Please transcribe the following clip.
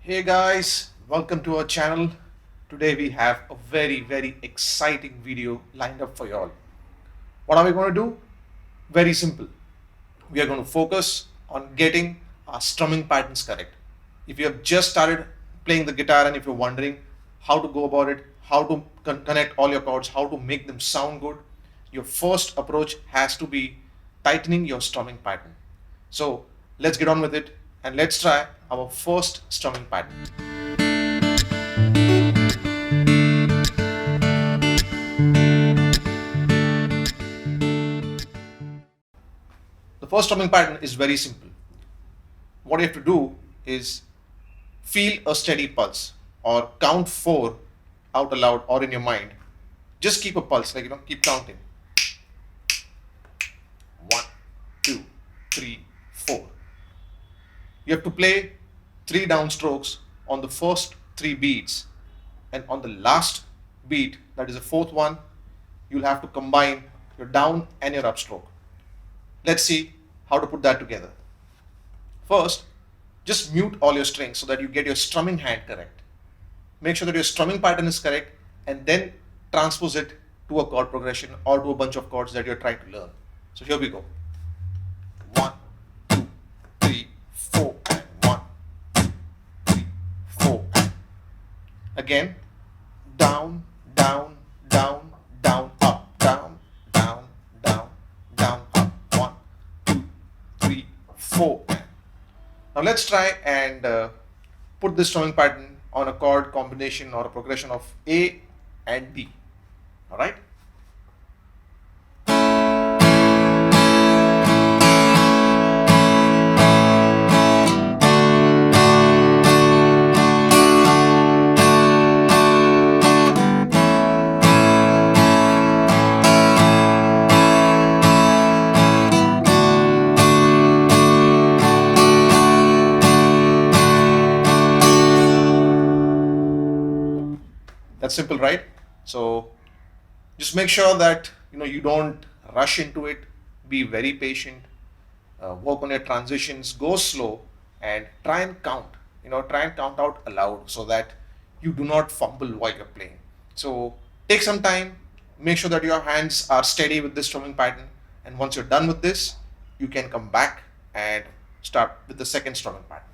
Hey guys, welcome to our channel. Today we have a very exciting video lined up for you all. What are we going to do? Very simple. We are going to focus on getting our strumming patterns correct. If you have just started playing the guitar and if you're wondering how to go about it, how to connect all your chords, how to make them sound good, your first approach has to be tightening your strumming pattern. So let's get on with it and let's try our first strumming pattern. The first strumming pattern is very simple. What you have to do is feel a steady pulse or count 4 out aloud or in your mind. Just keep a pulse, keep counting. 1, 2, 3, 4. You have to play 3 downstrokes on the first 3 beats, and on the last beat, that is the fourth one, you'll have to combine your down and your upstroke. Let's see how to put that together. First, just mute all your strings so that you get your strumming hand correct. Make sure that your strumming pattern is correct and then transpose it to a chord progression or to a bunch of chords that you're trying to learn. So here we go. 1, 2, 3, 4, and 1, 2, 3, 4. Again, down, down, down, down, up, down, down, down, down, up. 1, 2, 3, 4. Now let's try and put this strumming pattern on a chord combination or a progression of A and B. All right. That's simple, right? So just make sure that you don't rush into it. Be very patient. Work on your transitions. Go slow and try and count. Try and count out aloud so that you do not fumble while you're playing. So take some time. Make sure that your hands are steady with this strumming pattern. And once you're done with this, you can come back and start with the second strumming pattern.